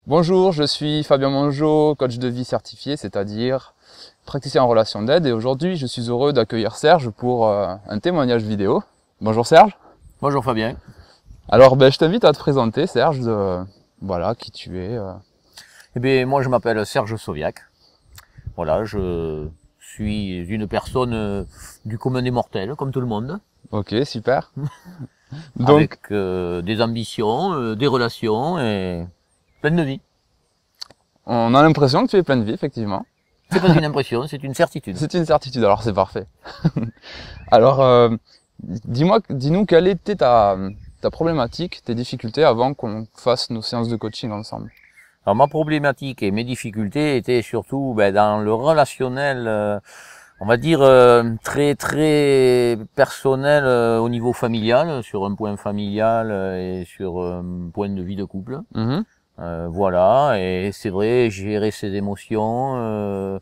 Bonjour, je suis Fabien Mongeau, coach de vie certifié, c'est-à-dire praticien en relation d'aide. Et aujourd'hui, je suis heureux d'accueillir Serge pour un témoignage vidéo. Bonjour Serge. Bonjour Fabien. Alors, je t'invite à te présenter, Serge, voilà, qui tu es. Eh bien, moi je m'appelle Serge Sauviac. Voilà, je suis une personne du commun des mortels, comme tout le monde, Ok, super. Donc, avec des ambitions, des relations et plein de vie. on a l'impression que tu es plein de vie, effectivement. C'est pas une impression, c'est une certitude. C'est une certitude, alors c'est parfait. Alors, dis-nous quelle était ta problématique, tes difficultés avant qu'on fasse nos séances de coaching ensemble. Alors ma problématique et mes difficultés étaient surtout dans le relationnel, on va dire très personnel au niveau familial, sur un point familial et sur un point de vie de couple. Mhm. Voilà, et c'est vrai, gérer ses émotions,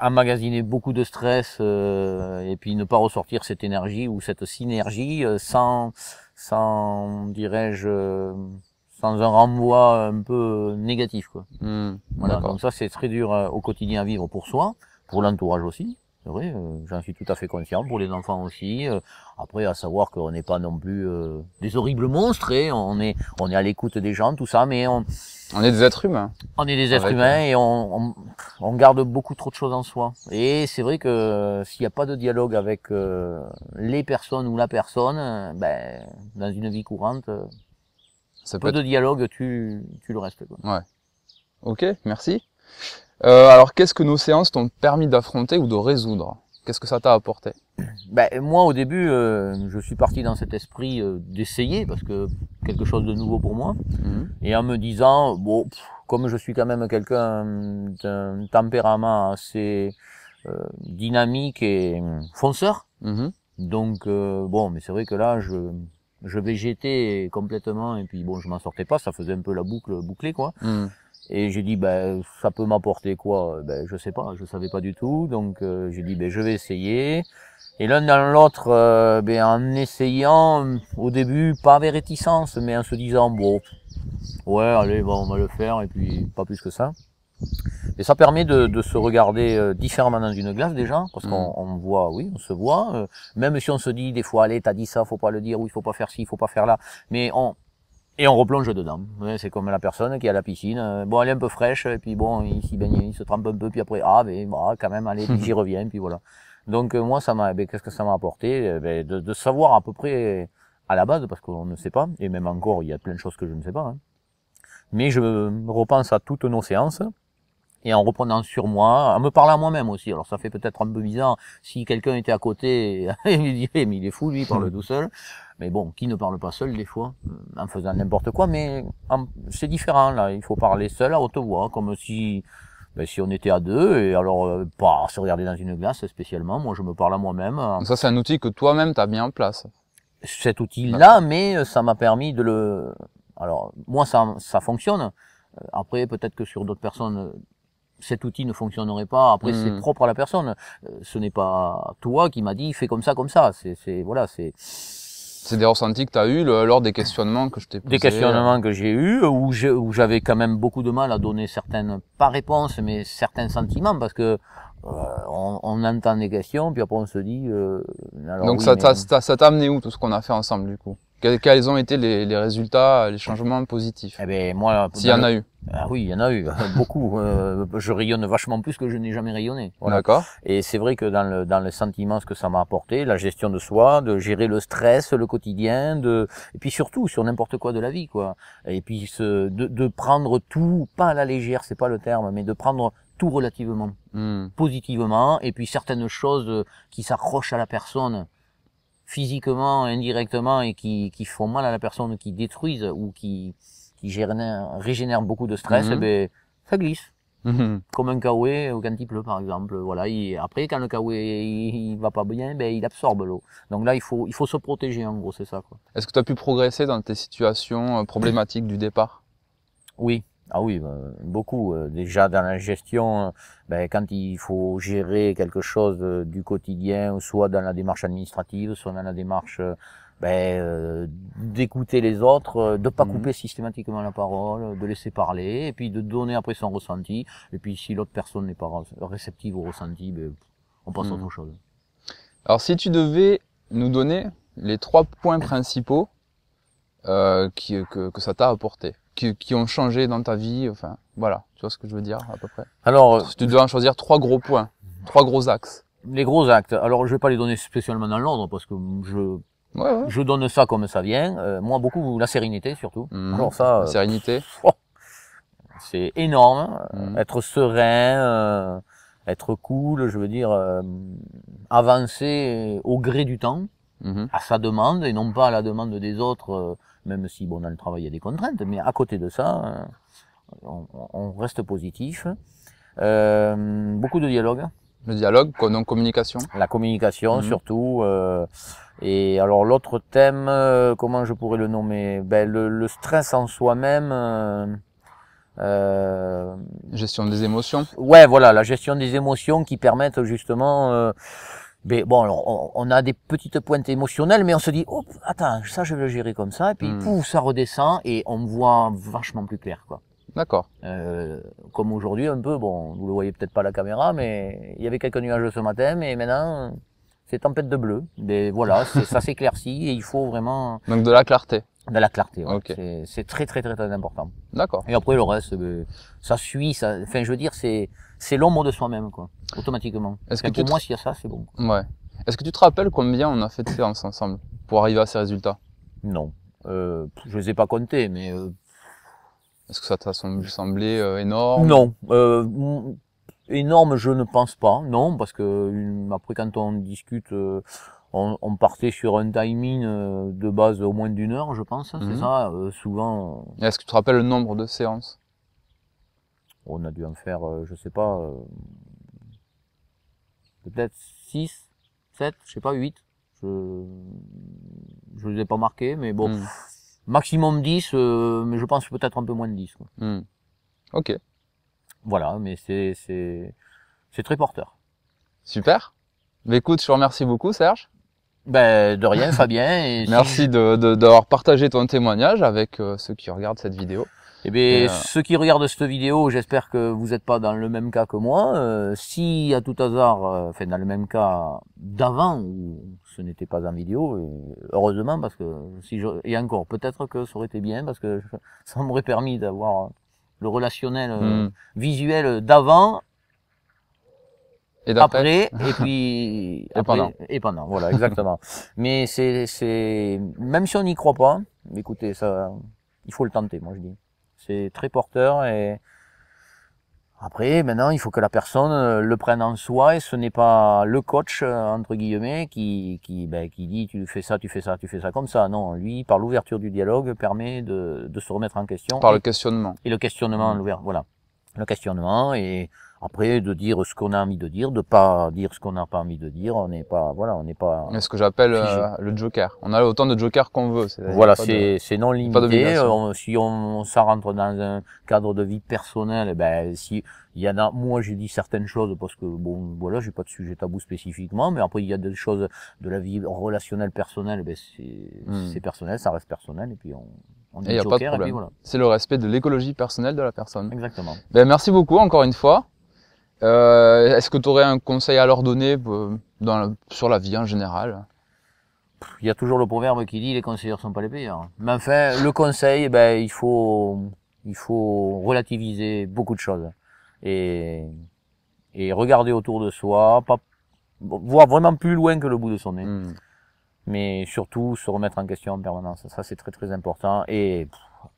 emmagasiner beaucoup de stress et puis ne pas ressortir cette énergie ou cette synergie sans dirais-je, sans un renvoi un peu négatif, quoi. Voilà, D'accord. donc ça c'est très dur au quotidien à vivre pour soi, pour l'entourage aussi. C'est vrai, j'en suis tout à fait conscient, pour les enfants aussi. Après, à savoir qu'on n'est pas non plus des horribles monstres, et on est à l'écoute des gens, tout ça, mais On est des êtres humains. on est des êtres Avec, humains et on garde beaucoup trop de choses en soi. Et c'est vrai que s'il n'y a pas de dialogue avec les personnes ou la personne, dans une vie courante, ça peut peu être... de dialogue, tu le restes, quoi. Ouais. Ok, merci. Alors, qu'est-ce que nos séances t'ont permis d'affronter ou de résoudre? Qu'est-ce que ça t'a apporté? Moi, au début, je suis parti dans cet esprit d'essayer, parce que quelque chose de nouveau pour moi, Mhm. et en me disant, bon, comme je suis quand même quelqu'un d'un tempérament assez dynamique et fonceur, Mhm. donc bon, mais c'est vrai que là, je végétais complètement, et puis bon, je m'en sortais pas, ça faisait un peu la boucle bouclée, quoi. Mhm. Et j'ai dit, ça peut m'apporter quoi? Je sais pas, je savais pas du tout. Donc j'ai dit, je vais essayer. Et l'un dans l'autre, en essayant, au début, pas avec réticence, mais en se disant, bon, ouais, allez, bon, on va le faire, et puis pas plus que ça. Et ça permet de se regarder différemment dans une glace déjà, parce Mhm. qu'on voit, oui, on se voit. Même si on se dit des fois, allez, t'as dit ça, faut pas le dire, ou il faut pas faire ci, il faut pas faire là. Mais et on replonge dedans. Ouais, c'est comme la personne qui est à la piscine. Bon, elle est un peu fraîche, et puis bon, il s'y baigne, il se trempe un peu, puis après, quand même, allez, puis j'y reviens, puis voilà. Donc moi, qu'est-ce que ça m'a apporté? De savoir à peu près à la base, parce qu'on ne sait pas, et même encore, il y a plein de choses que je ne sais pas, hein. Mais je repense à toutes nos séances, et en reprenant sur moi, en me parlant à moi-même aussi. Alors ça fait peut-être un peu bizarre si quelqu'un était à côté, il me dirait mais il est fou lui, il parle tout seul. Mais bon, qui ne parle pas seul des fois, en faisant n'importe quoi, mais c'est différent là, il faut parler seul à haute voix, comme si on était à deux, et alors pas se regarder dans une glace spécialement, moi je me parle à moi-même. Donc ça, c'est un outil que toi-même t'as mis en place. Cet outil-là, D'accord. mais ça m'a permis de le... Alors moi ça fonctionne, après peut-être que sur d'autres personnes cet outil ne fonctionnerait pas. Après, c'est Mhm. propre à la personne. Ce n'est pas toi qui m'as dit fais comme ça, comme ça. Voilà, c'est C'est des ressentis que t'as eu lors des questionnements que je t'ai des posés. questionnements que j'ai eus où j'avais quand même beaucoup de mal à donner certaines, pas réponses, mais certains sentiments, parce que on entend des questions, puis après on se dit alors Donc oui, mais ça t'a amené où tout ce qu'on a fait ensemble du coup? Quels ont été les résultats, les changements positifs? moi S'il y en a eu. ah oui, il y en a eu beaucoup. Je rayonne vachement plus que je n'ai jamais rayonné. Voilà. D'accord. Et c'est vrai que dans le sentiment, ce que ça m'a apporté, la gestion de soi, de gérer le stress, le quotidien, et puis surtout sur n'importe quoi de la vie, quoi. Et puis de prendre tout, pas à la légère, c'est pas le terme, mais de prendre tout relativement, Mhm. positivement, et puis certaines choses qui s'accrochent à la personne physiquement, indirectement, et qui font mal à la personne, qui détruisent ou qui régénère beaucoup de stress, Mhm. ça glisse. Mhm. Comme un kawaii quand il pleut, par exemple. Voilà. Après, quand le kawaii il va pas bien, il absorbe l'eau. Donc là, il faut se protéger, en gros, c'est ça, quoi. Est-ce que tu as pu progresser dans tes situations problématiques du départ? Oui. Ah oui, beaucoup. Déjà dans la gestion, quand il faut gérer quelque chose du quotidien, soit dans la démarche administrative, soit dans la démarche d'écouter les autres, de pas couper systématiquement la parole, de laisser parler, et puis de donner après son ressenti. Et puis si l'autre personne n'est pas réceptive au ressenti, on passe à autre chose. Alors si tu devais nous donner les 3 points principaux que ça t'a apporté, qui ont changé dans ta vie, enfin voilà, tu vois ce que je veux dire à peu près. Alors, si tu dois en choisir 3 gros points, 3 gros axes. Les gros actes, alors je vais pas les donner spécialement dans l'ordre parce que je donne ça comme ça vient. Moi, beaucoup la sérénité surtout. Alors ça, la sérénité, c'est énorme. Être serein, être cool, je veux dire, avancer au gré du temps, à sa demande et non pas à la demande des autres. Même si bon, dans le travail il y a des contraintes, mais à côté de ça, on reste positif. Beaucoup de dialogue. Le dialogue, donc communication. La communication surtout. Et alors l'autre thème, comment je pourrais le nommer? Le stress en soi-même. Gestion des émotions. Ouais, voilà, la gestion des émotions qui permettent justement. Bon, alors, on a des petites pointes émotionnelles, mais on se dit, oh, attends, ça je vais le gérer comme ça, et puis pouf, ça redescend et on voit vachement plus clair, quoi. D'accord. Comme aujourd'hui un peu, bon, vous le voyez peut-être pas à la caméra, mais il y avait quelques nuages ce matin, mais maintenant c'est tempête de bleu. Mais voilà, ça s'éclaircit et il faut vraiment. Donc de la clarté. De la clarté, ouais. Okay. C'est très très très très important. D'accord. Et après le reste, ça suit, ça. Enfin, je veux dire, c'est l'ombre de soi-même, quoi, automatiquement. Est-ce que pour moi, s'il y a ça, c'est bon. Ouais. Est-ce que tu te rappelles combien on a fait de séances ensemble pour arriver à ces résultats? Non, je les ai pas comptés, mais. Est-ce que ça t'a semblé énorme? Non, énorme, je ne pense pas. Non, parce que après quand on discute, on partait sur un timing de base au moins d'1 heure, je pense. C'est ça. Souvent. Est-ce que tu te rappelles le nombre de séances? On a dû en faire, je sais pas, peut-être 6, 7, je sais pas, 8. Je les ai pas marqués, mais bon. Maximum 10, mais je pense peut-être un peu moins de 10. Quoi. Ok. Voilà, mais c'est très porteur. Super. Mais écoute, je te remercie beaucoup, Serge. De rien, Fabien. Et merci d'avoir partagé ton témoignage avec ceux qui regardent cette vidéo. Ceux qui regardent cette vidéo, j'espère que vous n'êtes pas dans le même cas que moi. Si à tout hasard, enfin dans le même cas d'avant où ce n'était pas en vidéo, heureusement parce que et encore peut-être que ça aurait été bien parce que ça m'aurait permis d'avoir le relationnel visuel d'avant. Et d'après. Après, et puis et pendant, voilà, exactement. Mais c'est même si on n'y croit pas, écoutez, ça, il faut le tenter, moi je dis. C'est très porteur et après, maintenant, il faut que la personne le prenne en soi et ce n'est pas le coach, entre guillemets, qui dit tu fais ça, tu fais ça, tu fais ça comme ça. Non, lui, par l'ouverture du dialogue, permet de se remettre en question. Par le questionnement. Et le questionnement, voilà. Le questionnement et après de dire ce qu'on a envie de dire, de pas dire ce qu'on n'a pas envie de dire. On n'est pas, voilà, on n'est pas. C'est ce que j'appelle le joker. On a autant de jokers qu'on veut. Voilà, c'est non limité. Si ça rentre dans un cadre de vie personnelle, si il y en a, moi j'ai dit certaines choses parce que bon, voilà, j'ai pas de sujet tabou spécifiquement, mais après il y a des choses de la vie relationnelle personnelle, c'est personnel, ça reste personnel et puis on dit joker et puis voilà. C'est le respect de l'écologie personnelle de la personne. Exactement. Merci beaucoup encore une fois. Est-ce que tu aurais un conseil à leur donner sur la vie en général? Il y a toujours le proverbe qui dit les conseillers sont pas les payeurs. Mais enfin, le conseil, il faut relativiser beaucoup de choses et regarder autour de soi, pas voir vraiment plus loin que le bout de son nez. Mais surtout se remettre en question en permanence. Ça, c'est très très important. Et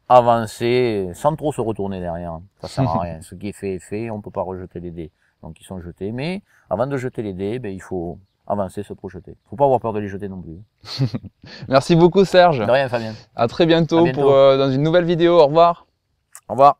avancer sans trop se retourner derrière. Ça sert à rien. Ce qui est fait est fait. On peut pas rejeter les dés. Donc ils sont jetés. Mais avant de jeter les dés, il faut avancer, se projeter. Faut pas avoir peur de les jeter non plus. Merci beaucoup Serge. De rien Fabien. À très bientôt, dans une nouvelle vidéo. Au revoir. Au revoir.